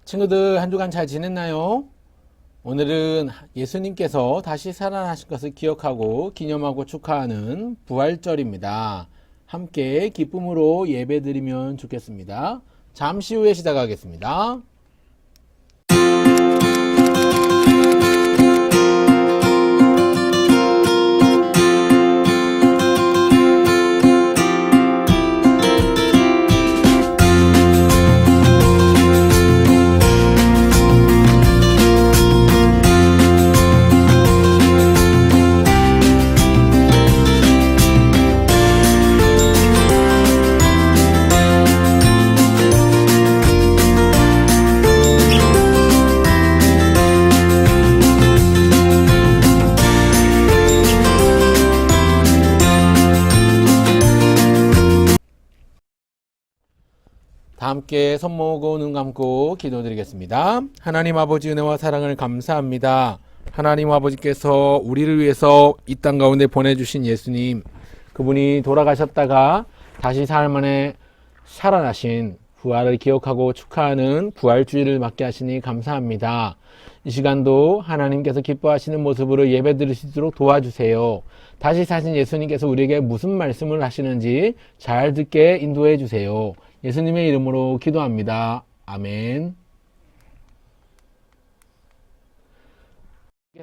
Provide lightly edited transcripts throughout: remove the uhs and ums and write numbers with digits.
친구들 한 주간 잘 지냈나요? 오늘은 예수님께서 다시 살아나신 것을 기억하고 기념하고 축하하는 부활절입니다. 함께 기쁨으로 예배드리면 좋겠습니다. 잠시 후에 시작하겠습니다. 다 함께 손 모으고 눈 감고 기도드리겠습니다. 하나님 아버지 은혜와 사랑을 감사합니다. 하나님 아버지께서 우리를 위해서 이 땅 가운데 보내주신 예수님, 그분이 돌아가셨다가 다시 사흘 만에 살아나신 부활을 기억하고 축하하는 부활주의를 맞게 하시니 감사합니다. 이 시간도 하나님께서 기뻐하시는 모습으로 예배드릴 수 있도록 도와주세요. 다시 사신 예수님께서 우리에게 무슨 말씀을 하시는지 잘 듣게 인도해 주세요. 예수님의 이름으로 기도합니다. 아멘.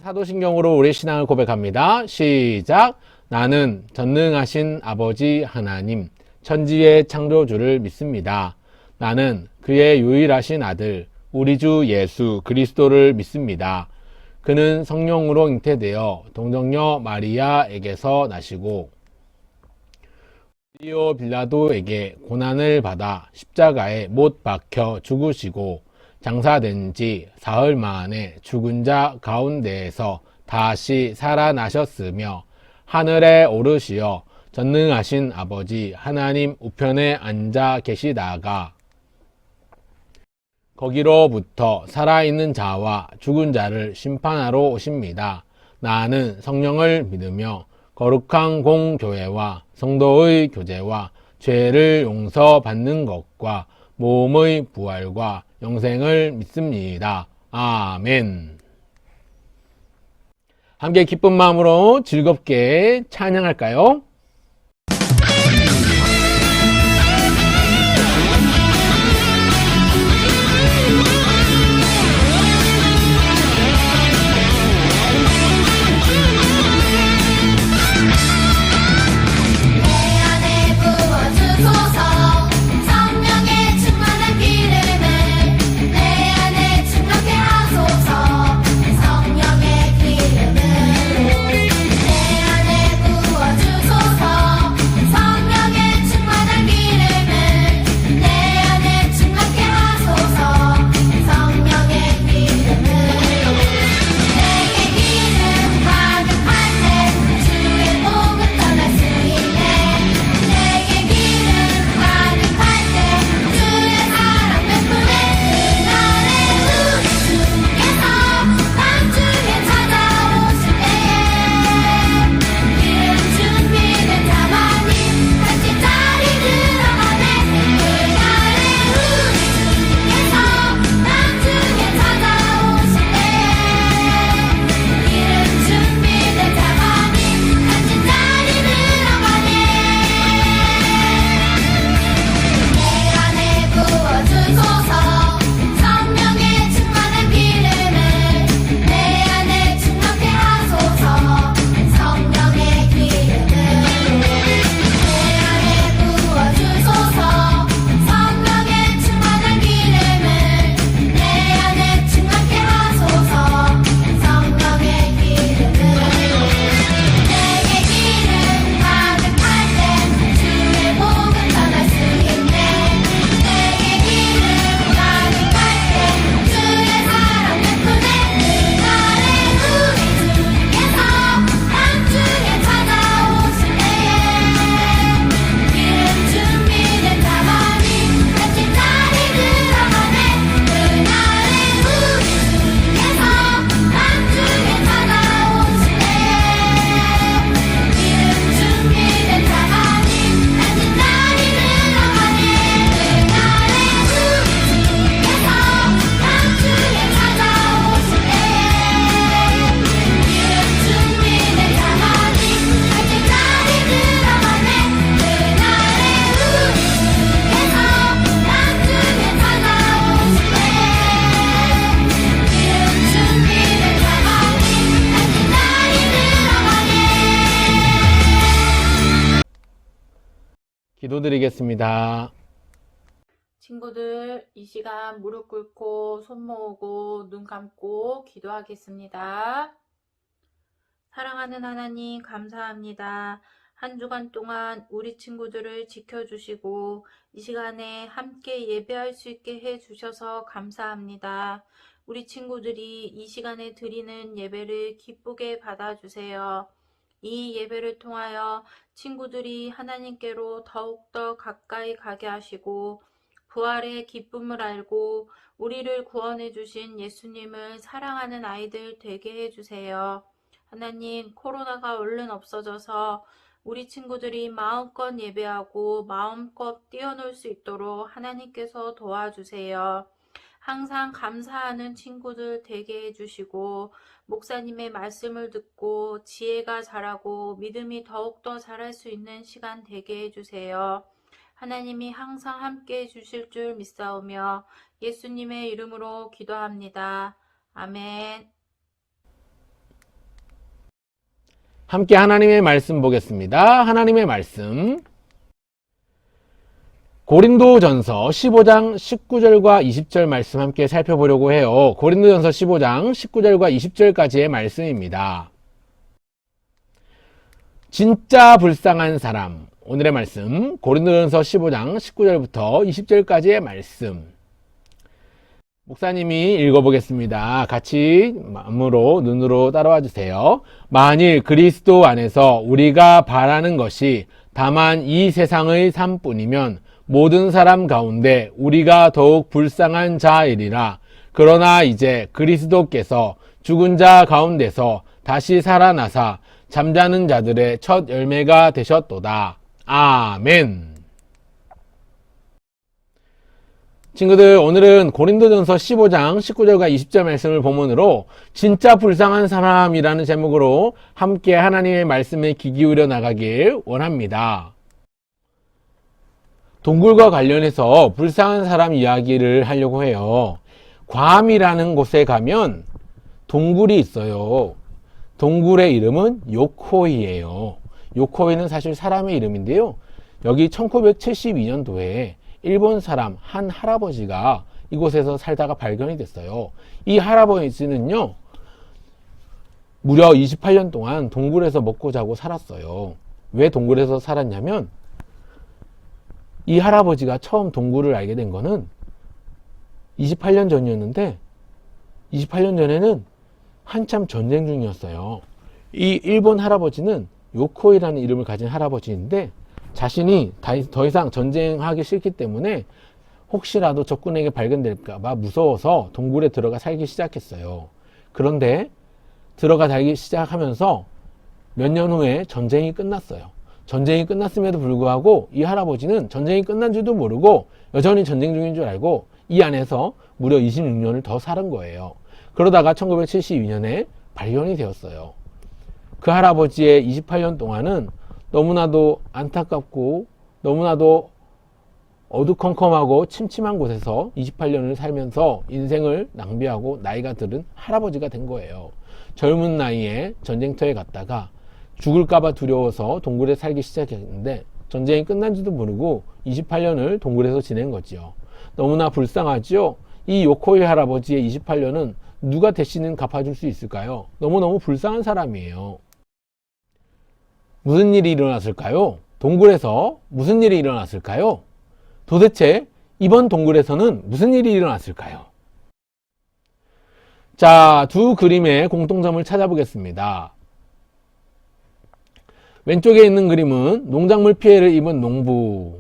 사도신경으로 우리 신앙을 고백합니다. 시작. 나는 전능하신 아버지 하나님, 천지의 창조주를 믿습니다. 나는 그의 유일하신 아들, 우리 주 예수 그리스도를 믿습니다. 그는 성령으로 잉태되어 동정녀 마리아에게서 나시고 본디오 빌라도에게 고난을 받아 십자가에 못 박혀 죽으시고 장사된 지 사흘 만에 죽은 자 가운데에서 다시 살아나셨으며 하늘에 오르시어 전능하신 아버지 하나님 우편에 앉아 계시다가 거기로부터 살아있는 자와 죽은 자를 심판하러 오십니다. 나는 성령을 믿으며 거룩한 공교회와 성도의 교제와 죄를 용서받는 것과 몸의 부활과 영생을 믿습니다. 아멘. 함께 기쁜 마음으로 즐겁게 찬양할까요? 성령의 기름으로 내 안에 부어주소서. 기도드리겠습니다. 친구들, 이 시간 무릎 꿇고 손 모으고 눈 감고 기도하겠습니다. 사랑하는 하나님, 감사합니다. 한 주간 동안 우리 친구들을 지켜주시고 이 시간에 함께 예배할 수 있게 해주셔서 감사합니다. 우리 친구들이 이 시간에 드리는 예배를 기쁘게 받아주세요. 이 예배를 통하여 친구들이 하나님께로 더욱더 가까이 가게 하시고 부활의 기쁨을 알고 우리를 구원해 주신 예수님을 사랑하는 아이들 되게 해주세요. 하나님, 코로나가 얼른 없어져서 우리 친구들이 마음껏 예배하고 마음껏 뛰어놀 수 있도록 하나님께서 도와주세요. 항상 감사하는 친구들 되게 해주시고 목사님의 말씀을 듣고 지혜가 자라고 믿음이 더욱더 자랄 수 있는 시간 되게 해주세요. 하나님이 항상 함께 해주실 줄 믿사오며 예수님의 이름으로 기도합니다. 아멘. 함께 하나님의 말씀 보겠습니다. 하나님의 말씀 고린도전서 15장 19절과 20절 말씀 함께 살펴보려고 해요. 고린도전서 15장 19절과 20절까지의 말씀입니다. 진짜 불쌍한 사람. 오늘의 말씀 고린도전서 15장 19절부터 20절까지의 말씀. 목사님이 읽어보겠습니다. 같이 마음으로 눈으로 따라와 주세요. 만일 그리스도 안에서 우리가 바라는 것이 다만 이 세상의 삶뿐이면 모든 사람 가운데 우리가 더욱 불쌍한 자이리라. 그러나 이제 그리스도께서 죽은 자 가운데서 다시 살아나사 잠자는 자들의 첫 열매가 되셨도다. 아멘. 친구들, 오늘은 고린도전서 15장 19절과 20절 말씀을 본문으로 진짜 불쌍한 사람이라는 제목으로 함께 하나님의 말씀에 귀 기울여 나가길 원합니다. 동굴과 관련해서 불쌍한 사람 이야기를 하려고 해요. 괌이라는 곳에 가면 동굴이 있어요. 동굴의 이름은 요코이예요. 요코이는 사실 사람의 이름인데요. 여기 1972년도에 일본 사람 한 할아버지가 이곳에서 살다가 발견이 됐어요. 이 할아버지는요, 무려 28년 동안 동굴에서 먹고 자고 살았어요. 왜 동굴에서 살았냐면, 이 할아버지가 처음 동굴을 알게 된 거는 28년 전이었는데, 28년 전에는 한참 전쟁 중이었어요. 이 일본 할아버지는 요코이라는 이름을 가진 할아버지인데, 자신이 더 이상 전쟁하기 싫기 때문에 혹시라도 적군에게 발견될까봐 무서워서 동굴에 들어가 살기 시작했어요. 그런데 들어가 살기 시작하면서 몇 년 후에 전쟁이 끝났어요. 전쟁이 끝났음에도 불구하고 이 할아버지는 전쟁이 끝난 줄도 모르고 여전히 전쟁 중인 줄 알고 이 안에서 무려 26년을 더 살은 거예요. 그러다가 1972년에 발견이 되었어요. 그 할아버지의 28년 동안은 너무나도 안타깝고 너무나도 어두컴컴하고 침침한 곳에서 28년을 살면서 인생을 낭비하고 나이가 들은 할아버지가 된 거예요. 젊은 나이에 전쟁터에 갔다가 죽을까봐 두려워서 동굴에 살기 시작했는데 전쟁이 끝난지도 모르고 28년을 동굴에서 지낸 거지요. 너무나 불쌍하죠? 이 요코이 할아버지의 28년은 누가 대신 갚아줄 수 있을까요? 너무너무 불쌍한 사람이에요. 무슨 일이 일어났을까요? 동굴에서 무슨 일이 일어났을까요? 도대체 이번 동굴에서는 무슨 일이 일어났을까요? 자, 두 그림의 공통점을 찾아보겠습니다. 왼쪽에 있는 그림은 농작물 피해를 입은 농부.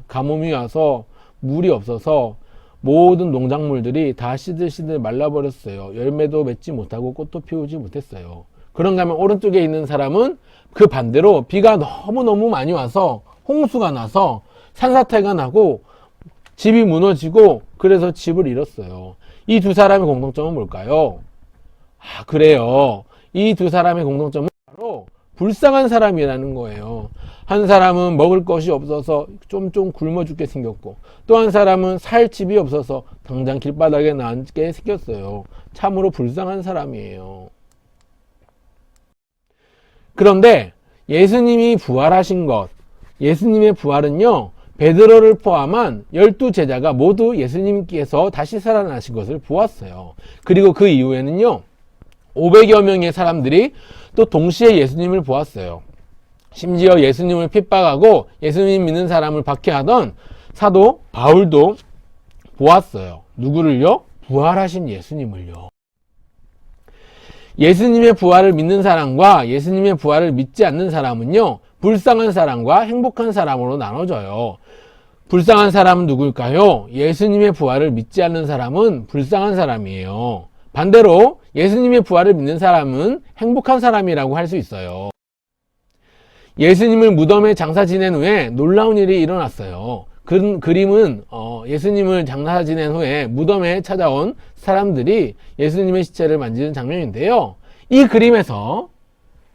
가뭄이 와서 물이 없어서 모든 농작물들이 다 시들시들 말라버렸어요. 열매도 맺지 못하고 꽃도 피우지 못했어요. 그런가 하면 오른쪽에 있는 사람은 그 반대로 비가 너무너무 많이 와서 홍수가 나서 산사태가 나고 집이 무너지고 그래서 집을 잃었어요. 이 두 사람의 공통점은 뭘까요? 그래요. 이 두 사람의 공통점은 바로 불쌍한 사람이라는 거예요. 한 사람은 먹을 것이 없어서 좀 굶어 죽게 생겼고 또 한 사람은 살 집이 없어서 당장 길바닥에 앉게 생겼어요. 참으로 불쌍한 사람이에요. 그런데 예수님이 부활하신 것, 예수님의 부활은요, 베드로를 포함한 12제자가 모두 예수님께서 다시 살아나신 것을 보았어요. 그리고 그 이후에는요, 500여 명의 사람들이 또 동시에 예수님을 보았어요. 심지어 예수님을 핍박하고 예수님 믿는 사람을 박해하던 사도 바울도 보았어요. 누구를요? 부활하신 예수님을요. 예수님의 부활을 믿는 사람과 예수님의 부활을 믿지 않는 사람은요, 불쌍한 사람과 행복한 사람으로 나눠져요. 불쌍한 사람은 누굴까요? 예수님의 부활을 믿지 않는 사람은 불쌍한 사람이에요. 반대로 예수님의 부활을 믿는 사람은 행복한 사람이라고 할 수 있어요. 예수님을 무덤에 장사 지낸 후에 놀라운 일이 일어났어요. 그림은 예수님을 장사 지낸 후에 무덤에 찾아온 사람들이 예수님의 시체를 만지는 장면인데요. 이 그림에서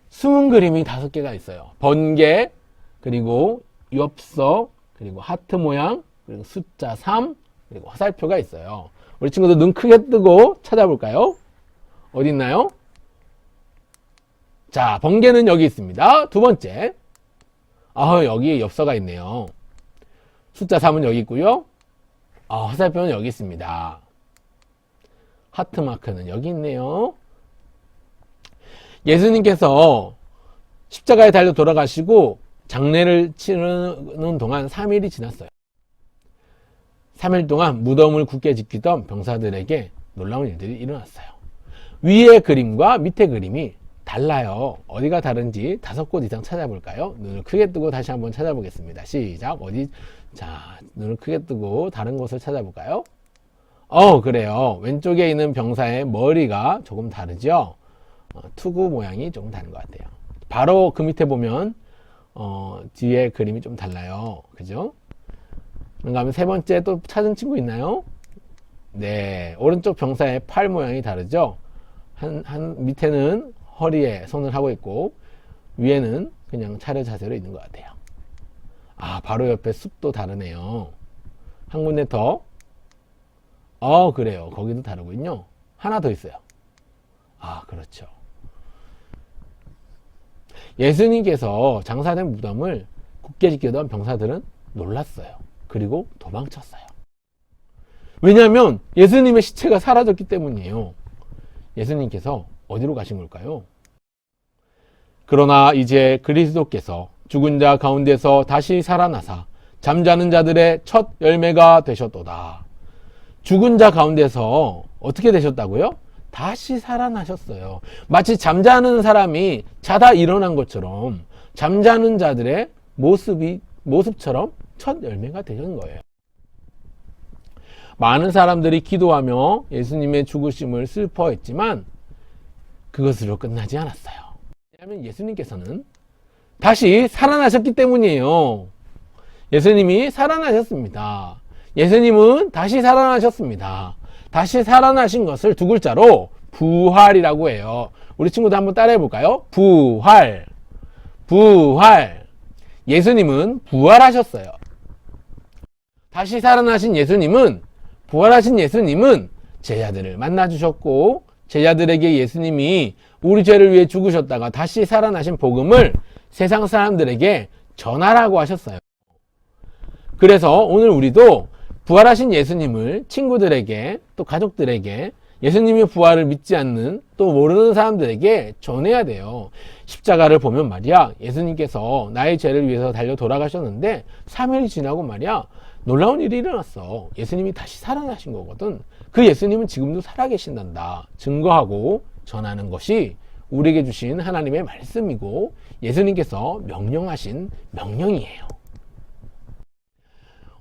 숨은 그림이 5개가 있어요. 번개, 그리고 엽서, 그리고 하트 모양, 그리고 숫자 3, 그리고 화살표가 있어요. 우리 친구들 눈 크게 뜨고 찾아볼까요? 어디 있나요? 자, 번개는 여기 있습니다. 두 번째. 여기 엽서가 있네요. 숫자 3은 여기 있고요. 화살표는 여기 있습니다. 하트 마크는 여기 있네요. 예수님께서 십자가에 달려 돌아가시고 장례를 치르는 동안 3일이 지났어요. 3일 동안 무덤을 굳게 지키던 병사들에게 놀라운 일들이 일어났어요. 위의 그림과 밑의 그림이 달라요. 어디가 다른지 5곳 이상 찾아볼까요? 눈을 크게 뜨고 다시 한번 찾아보겠습니다. 시작. 자, 눈을 크게 뜨고 다른 곳을 찾아볼까요? 그래요. 왼쪽에 있는 병사의 머리가 조금 다르죠? 투구 모양이 조금 다른 것 같아요. 바로 그 밑에 보면 뒤에 그림이 좀 달라요. 그죠? 그런가 하면 세 번째 또 찾은 친구 있나요? 네, 오른쪽 병사의 팔 모양이 다르죠? 밑에는 허리에 손을 하고 있고 위에는 그냥 차례 자세로 있는 것 같아요. 바로 옆에 숲도 다르네요. 한 군데 더. 그래요. 거기도 다르군요. 하나 더 있어요. 그렇죠. 예수님께서 장사된 무덤을 굳게 지키던 병사들은 놀랐어요. 그리고 도망쳤어요. 왜냐하면 예수님의 시체가 사라졌기 때문이에요. 예수님께서 어디로 가신 걸까요? 그러나 이제 그리스도께서 죽은 자 가운데서 다시 살아나사 잠자는 자들의 첫 열매가 되셨도다. 죽은 자 가운데서 어떻게 되셨다고요? 다시 살아나셨어요. 마치 잠자는 사람이 자다 일어난 것처럼 잠자는 자들의 모습처럼 첫 열매가 되신 거예요. 많은 사람들이 기도하며 예수님의 죽으심을 슬퍼했지만 그것으로 끝나지 않았어요. 왜냐하면 예수님께서는 다시 살아나셨기 때문이에요. 예수님이 살아나셨습니다. 예수님은 다시 살아나셨습니다. 다시 살아나신 것을 두 글자로 부활이라고 해요. 우리 친구들 한번 따라해 볼까요? 부활. 부활. 예수님은 부활하셨어요. 다시 살아나신 예수님은, 부활하신 예수님은 제자들을 만나주셨고 제자들에게 예수님이 우리 죄를 위해 죽으셨다가 다시 살아나신 복음을 세상 사람들에게 전하라고 하셨어요. 그래서 오늘 우리도 부활하신 예수님을 친구들에게 또 가족들에게 예수님의 부활을 믿지 않는 또 모르는 사람들에게 전해야 돼요. 십자가를 보면 말이야, 예수님께서 나의 죄를 위해서 달려 돌아가셨는데 3일이 지나고 말이야, 놀라운 일이 일어났어. 예수님이 다시 살아나신 거거든. 그 예수님은 지금도 살아계신단다 증거하고 전하는 것이 우리에게 주신 하나님의 말씀이고 예수님께서 명령하신 명령이에요.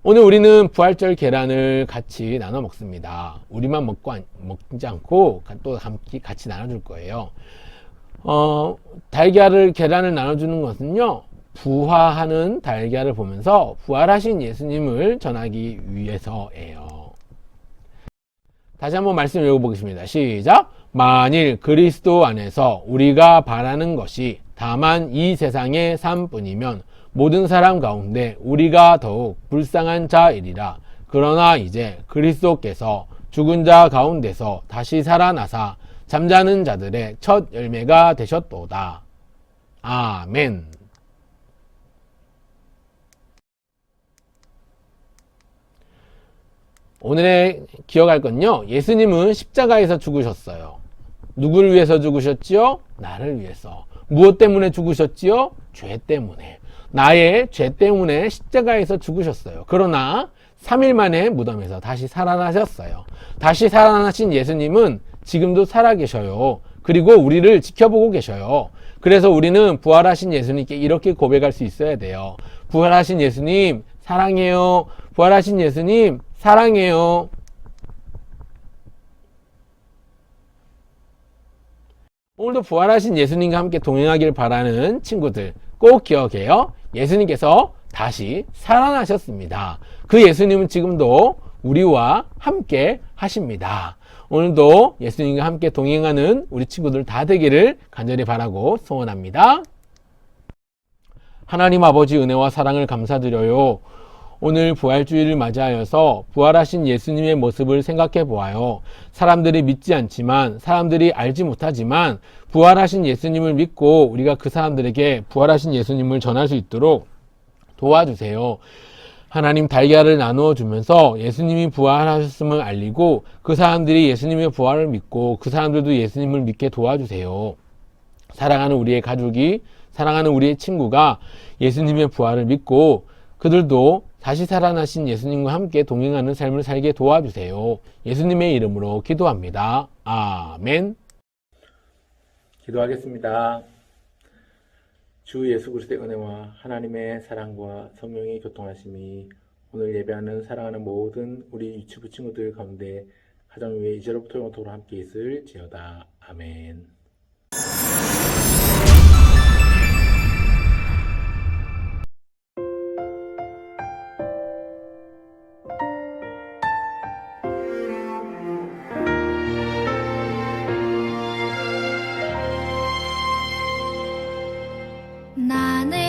오늘 우리는 부활절 계란을 같이 나눠 먹습니다. 우리만 먹지 않고 또 같이 나눠줄 거예요. 계란을 나눠주는 것은요, 부화하는 달걀을 보면서 부활하신 예수님을 전하기 위해서예요. 다시 한번 말씀 읽어보겠습니다. 시작! 만일 그리스도 안에서 우리가 바라는 것이 다만 이 세상의 삶뿐이면 모든 사람 가운데 우리가 더욱 불쌍한 자이리라. 그러나 이제 그리스도께서 죽은 자 가운데서 다시 살아나사 잠자는 자들의 첫 열매가 되셨도다. 아멘. 오늘의 기억할 건요. 예수님은 십자가에서 죽으셨어요. 누구를 위해서 죽으셨지요? 나를 위해서. 무엇 때문에 죽으셨지요? 죄 때문에. 나의 죄 때문에 십자가에서 죽으셨어요. 그러나 3일 만에 무덤에서 다시 살아나셨어요. 다시 살아나신 예수님은 지금도 살아계셔요. 그리고 우리를 지켜보고 계셔요. 그래서 우리는 부활하신 예수님께 이렇게 고백할 수 있어야 돼요. 부활하신 예수님 사랑해요. 부활하신 예수님 사랑해요. 오늘도 부활하신 예수님과 함께 동행하길 바라는 친구들 꼭 기억해요. 예수님께서 다시 살아나셨습니다. 그 예수님은 지금도 우리와 함께 하십니다. 오늘도 예수님과 함께 동행하는 우리 친구들 다 되기를 간절히 바라고 소원합니다. 하나님 아버지 은혜와 사랑을 감사드려요. 오늘 부활주의를 맞이하여서 부활하신 예수님의 모습을 생각해 보아요. 사람들이 믿지 않지만, 사람들이 알지 못하지만 부활하신 예수님을 믿고 우리가 그 사람들에게 부활하신 예수님을 전할 수 있도록 도와주세요. 하나님 달걀을 나누어 주면서 예수님이 부활하셨음을 알리고 그 사람들이 예수님의 부활을 믿고 그 사람들도 예수님을 믿게 도와주세요. 사랑하는 우리의 가족이, 사랑하는 우리의 친구가 예수님의 부활을 믿고 그들도 다시 살아나신 예수님과 함께 동행하는 삶을 살게 도와주세요. 예수님의 이름으로 기도합니다. 아멘. 기도하겠습니다. 주 예수 그리스도의 은혜와 하나님의 사랑과 성령의 교통하심이 오늘 예배하는 사랑하는 모든 우리 유치부 친구들 가운데 가정 위에 이제로부터 영원토록 함께 있을지어다. 아멘. 나는